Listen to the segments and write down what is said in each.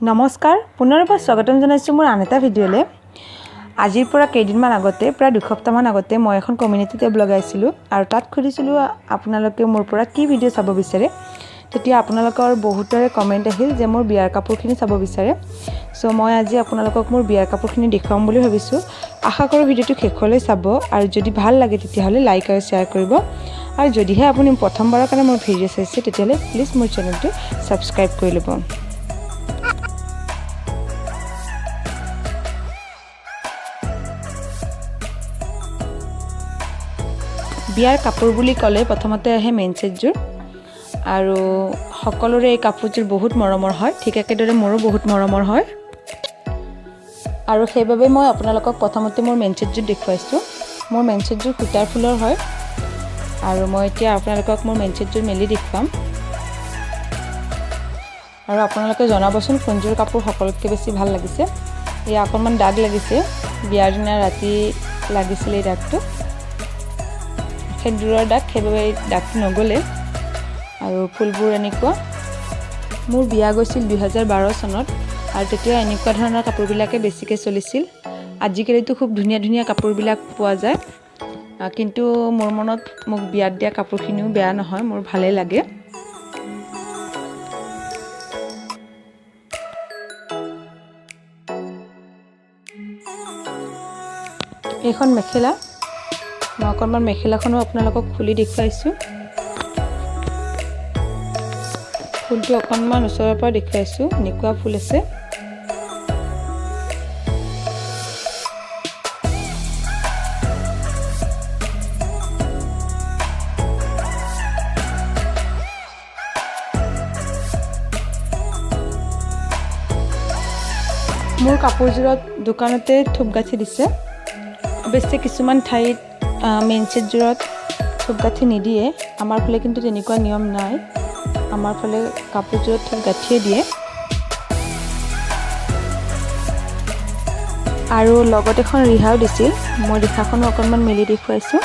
নমস্কাৰ পুনৰবাৰ স্বাগতম জনাইছোঁ মোৰ আন এটা ভিডিঅ'লৈ। আজিৰ পৰা কেইদিনমান আগতে প্ৰায় 2 সপ্তাহমান আগতে মই এখন কমিউনিটি টেব লগাইছিলোঁ আৰু তাত খুলিছিলোঁ আপোনালোকে মোৰ পৰা কি ভিডিঅ' চাব বিচাৰে। তেতিয়া আপোনালোকৰ বহুতৰে কমেণ্ট আহিল যে মোৰ বিয়াৰ কাপোৰখিনি চাব বিচাৰে। চ' মই আজি আপোনালোকক মোৰ বিয়াৰ কাপোৰখিনি দেখুৱাম বুলি ভাবিছোঁ। আশা কৰোঁ ভিডিঅ'টো শেষলৈ চাব আৰু যদি ভাল লাগে তেতিয়াহ'লে লাইক আৰু শ্বেয়াৰ কৰিব। আৰু যদিহে আপুনি প্ৰথমবাৰৰ কাৰণে মোৰ ভিডিঅ' চাইছে তেতিয়াহ'লে প্লিজ মোৰ চেনেলটো ছাবস্ক্ৰাইব কৰি ল'ব। বিয়াৰ কাপোৰ বুলি ক'লে প্ৰথমতে আহে মেইন ছেটযোৰ আৰু সকলোৰে এই কাপোৰযোৰ বহুত মৰমৰ হয়, ঠিক একেদৰে মোৰো বহুত মৰমৰ হয় আৰু সেইবাবে মই আপোনালোকক প্ৰথমতে মোৰ মেইন ছেটযোৰ দেখুৱাইছোঁ। মোৰ মেইন ছেটযোৰ সূতাৰ ফুলৰ হয় আৰু মই এতিয়া আপোনালোকক মোৰ মেইন ছেটযোৰ মেলি দেখুৱাম আৰু আপোনালোকে জনাবচোন কোনযোৰ কাপোৰ সকলোতকৈ বেছি ভাল লাগিছে। এয়া অকণমান দাগ লাগিছে, বিয়াৰ দিনা ৰাতি লাগিছিল এই দাগটো, সেন্দুৰৰ দাগ, সেইবাবে এই দাগটো নগ'লে আৰু ফুলবোৰ এনেকুৱা। মোৰ বিয়া গৈছিল 2012 চনত আৰু তেতিয়া এনেকুৱা ধৰণৰ কাপোৰবিলাকে বেছিকৈ চলিছিল। আজিকালিতো খুব ধুনীয়া ধুনীয়া কাপোৰবিলাক পোৱা যায়, কিন্তু মোৰ মনত মোক বিয়াত দিয়া কাপোৰখিনিও বেয়া নহয়, মোৰ ভালেই লাগে। এইখন মেখেলা, মই অকণমান মেখেলাখনো আপোনালোকক খুলি দেখুৱাইছোঁ। ফুলটো অকণমান ওচৰৰ পৰা দেখুৱাইছোঁ, এনেকুৱা ফুল আছে। মোৰ কাপোৰযোৰত দোকানতে থূপগাঁঠি দিছে, অৱশ্যে কিছুমান ঠাইত মেইন ছেটযোৰত থূপগাঁঠি নিদিয়ে। আমাৰ ফালে কিন্তু তেনেকুৱা নিয়ম নাই, আমাৰ ফালে কাপোৰযোৰত থূপগাঁঠিয়ে দিয়ে। আৰু লগত এখন ৰিহাও দিছিল, মই ৰিহাখনো অকণমান মেলি দেখুৱাইছোঁ।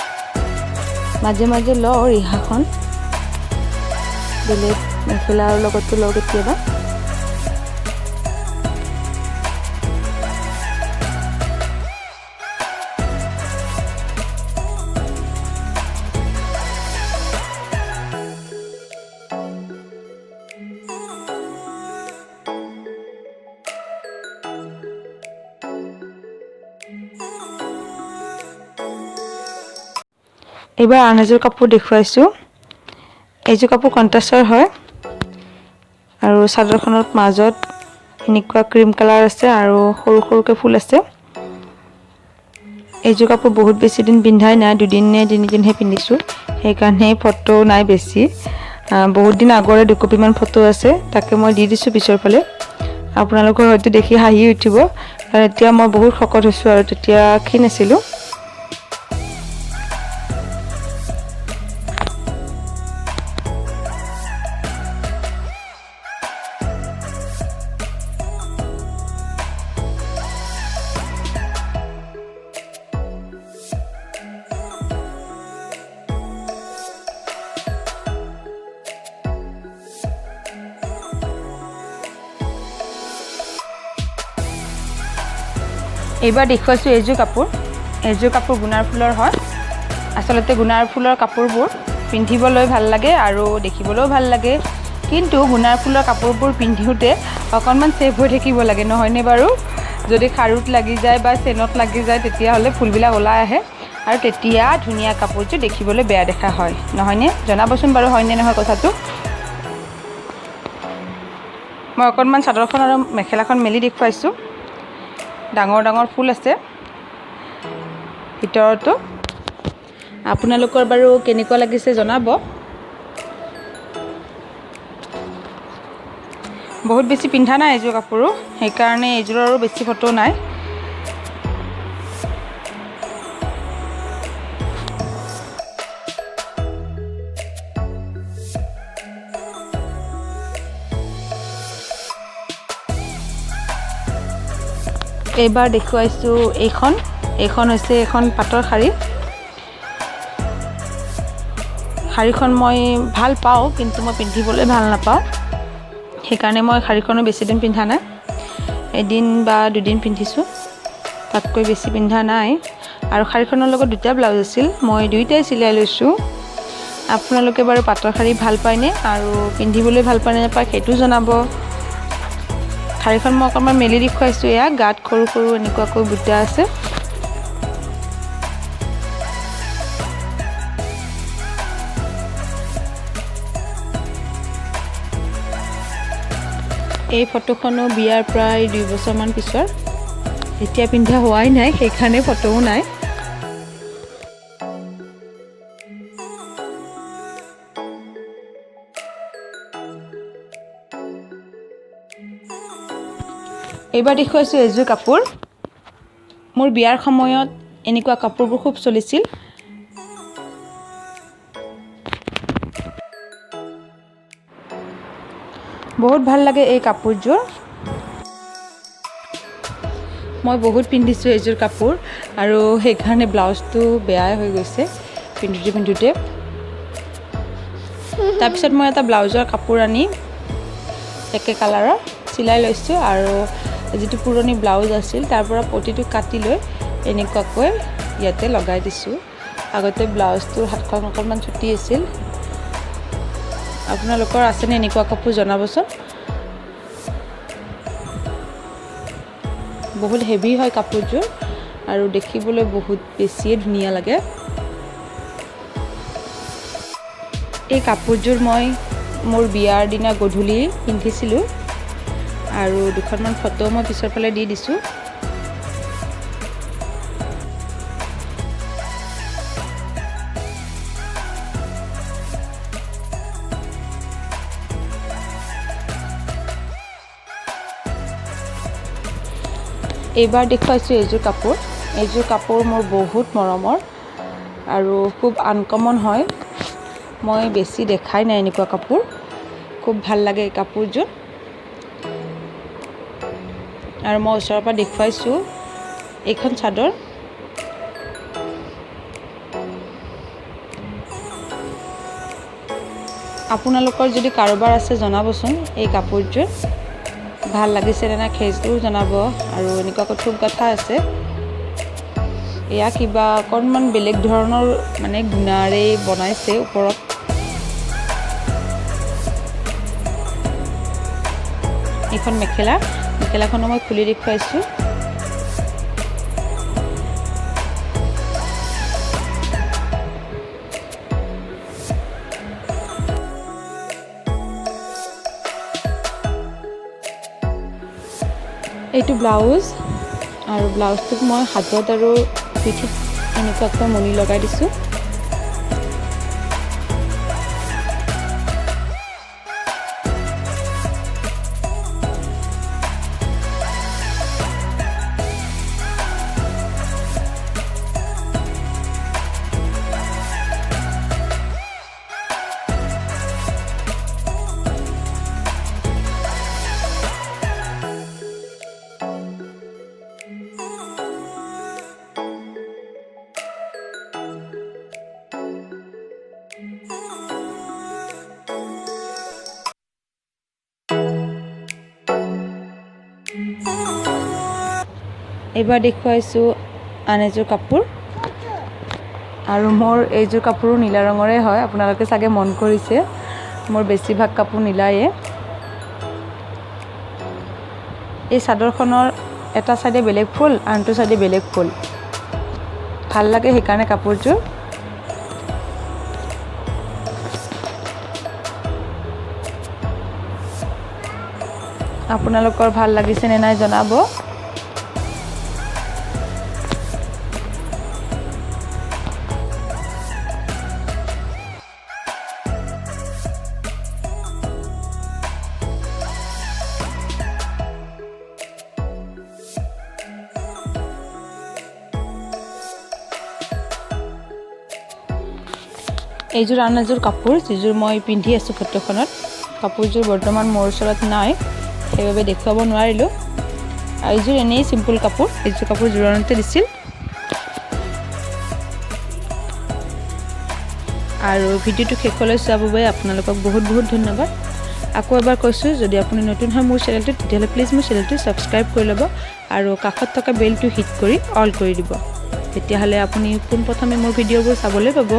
মাজে মাজে লওঁ ৰিহাখন, বেলেগ মেখেলাৰ লগতো লওঁ কেতিয়াবা। এইবাৰ আন এযোৰ কাপোৰ দেখুৱাইছোঁ। এইযোৰ কাপোৰ কণ্ট্ৰাষ্টৰ হয় আৰু চাদৰখনৰ মাজত এনেকুৱা ক্ৰীম কালাৰ আছে আৰু সৰু সৰুকৈ ফুল আছে। এইযোৰ কাপোৰ বহুত বেছি দিন পিন্ধাই নাই, 2 নে 3 দিনহে পিন্ধিছোঁ, সেইকাৰণে ফটো নাই বেছি। বহুত দিন আগৰে 2 কপিমান ফটো আছে, তাকে মই দি দিছোঁ পিছৰ ফালে। আপোনালোকৰ হয়তো দেখি হাঁহি উঠিব, কাৰণ এতিয়া মই বহুত শকত হৈছোঁ আৰু তেতিয়া ক্ষীণ আছিলোঁ। এইবাৰ দেখুৱাইছোঁ এইযোৰ কাপোৰ। এইযোৰ কাপোৰ গুণাৰ ফুলৰ হয়। আচলতে গুণাৰ ফুলৰ কাপোৰবোৰ পিন্ধিবলৈ ভাল লাগে আৰু দেখিবলৈও ভাল লাগে, কিন্তু গুণাৰ ফুলৰ কাপোৰবোৰ পিন্ধোতে অকণমান ছেফ হৈ থাকিব লাগে, নহয়নে বাৰু? যদি খাৰুত লাগি যায় বা চেনত লাগি যায় তেতিয়াহ'লে ফুলবিলাক ওলাই আহে আৰু তেতিয়া ধুনীয়া কাপোৰযোৰ দেখিবলৈ বেয়া দেখা হয়, নহয়নে? জনাবচোন বাৰু হয়নে নহয় কথাটো। মই অকণমান চাদৰখন আৰু মেখেলাখন মেলি দেখুৱাইছোঁ। ডাঙৰ ডাঙৰ ফুল আছে ভিতৰতো। আপোনালোকৰ বাৰু কেনেকুৱা লাগিছে জনাব। বহুত বেছি পিন্ধা নাই এইযোৰ কাপোৰো, সেইকাৰণে এইযোৰৰো বেছি ফটো নাই। এইবাৰ দেখুৱাইছোঁ এইখন হৈছে এখন পাটৰ শাৰী। শাড়ীখন মই ভাল পাওঁ, কিন্তু মই পিন্ধিবলৈ ভাল নাপাওঁ, সেইকাৰণে মই শাড়ীখনো বেছি দিন পিন্ধা নাই। এদিন বা দুদিন পিন্ধিছোঁ, তাতকৈ বেছি পিন্ধা নাই। আৰু শাড়ীখনৰ লগত দুটা ব্লাউজ আছিল, মই দুয়োটাই চিলাই লৈছোঁ। আপোনালোকে বাৰু পাটৰ শাড়ী ভাল পায়নে আৰু পিন্ধিবলৈ ভাল পায়নে নাপায় সেইটো জনাব। শাড়ীখন মই অকণমান মেলি দেখুৱাইছোঁ, এয়া গাত সৰু সৰু এনেকুৱাকৈ বুটা আছে। এই ফটোখনো বিয়াৰ প্ৰায় 2 বছৰমান পিছৰ, এতিয়া পিন্ধা হোৱাই নাই, সেইকাৰণে ফটোও নাই। এইবাৰ দেখুৱাইছোঁ এযোৰ কাপোৰ। মোৰ বিয়াৰ সময়ত এনেকুৱা কাপোৰবোৰ খুব চলিছিল। বহুত ভাল লাগে এই কাপোৰযোৰ। মই বহুত পিন্ধিছোঁ এইযোৰ কাপোৰ আৰু সেইকাৰণে ব্লাউজটো বেয়াই হৈ গৈছে পিন্ধোতে। তাৰপিছত মই এটা ব্লাউজৰ কাপোৰ আনি একে কালাৰৰ চিলাই লৈছোঁ আৰু যিটো পুৰণি ব্লাউজ আছিল তাৰ পৰা পটিটো কাটি লৈ এনেকুৱাকৈ ইয়াতে লগাই দিছোঁ। আগতে ব্লাউজটোৰ হাতখন অকণমান ছুটি আছিল। আপোনালোকৰ আছেনে এনেকুৱা কাপোৰ জনাবচোন। বহুত হেভি হয় কাপোৰযোৰ আৰু দেখিবলৈ বহুত বেছিয়ে ধুনীয়া লাগে। এই কাপোৰযোৰ মই মোৰ বিয়াৰ দিনা গধূলি পিন্ধিছিলোঁ আৰু দুখনমান ফটো মই পিছৰ ফালে দি দিছোঁ। এইবাৰ দেখুৱাইছোঁ এইযোৰ কাপোৰ মোৰ বহুত মৰমৰ আৰু খুব আনকমন হয়। মই বেছি দেখাই নাই এনেকুৱা কাপোৰ, খুব ভাল লাগে এই কাপোৰযোৰ। আৰু মই ওচৰৰ পৰা দেখুৱাইছোঁ এইখন চাদৰ। আপোনালোকৰ যদি কাৰোবাৰ আছে জনাবচোন এই কাপোৰযোৰ ভাল লাগিছে নে নাই, সেইটোও জনাব। আৰু এনেকুৱাকৈ থোপ গাঠা আছে, এয়া কিবা অকণমান বেলেগ ধৰণৰ মানে গুণাৰে বনাইছে ওপৰত। এইখন মেখেলাখনো মই খুলি দেখুৱাইছোঁ। এইটো ব্লাউজ আৰু ব্লাউজটোত মই হাতত আৰু পিঠিত এনেকুৱাকৈ মণি লগাই দিছোঁ। এইবাৰ দেখুৱাইছোঁ আন এযোৰ কাপোৰ আৰু মোৰ এইযোৰ কাপোৰো নীলা ৰঙৰে হয়। আপোনালোকে চাগে মন কৰিছে, মোৰ বেছিভাগ কাপোৰ নীলায়ে। এই চাদৰখনৰ এটা চাইডে বেলেগ ফুল, আনটো চাইডে বেলেগ ফুল। ভাল লাগে সেইকাৰণে কাপোৰযোৰ। আপোনালোকৰ ভাল লাগিছে নে নাই জনাব। এইযোৰ আন এযোৰ কাপোৰ যিযোৰ মই পিন্ধি আছোঁ ফটোখনত। কাপোৰযোৰ বৰ্তমান মোৰ ওচৰত নাই, সেইবাবে দেখুৱাব নোৱাৰিলোঁ। আৰু এইযোৰ এনেই চিম্পুল কাপোৰ, এইযোৰ কাপোৰ জোৰণতে দিছিল। আৰু ভিডিঅ'টো শেষলৈ চোৱাৰ বাবে আপোনালোকক বহুত বহুত ধন্যবাদ। আকৌ এবাৰ কৈছোঁ যদি আপুনি নতুন হয় মোৰ চেনেলটোত তেতিয়াহ'লে প্লিজ মোৰ চেনেলটো ছাবস্ক্ৰাইব কৰি ল'ব আৰু কাষত থকা বেলটো হিট কৰি অল কৰি দিব তেতিয়াহ'লে আপুনি পোনপ্ৰথমে মোৰ ভিডিঅ'বোৰ চাবলৈ পাব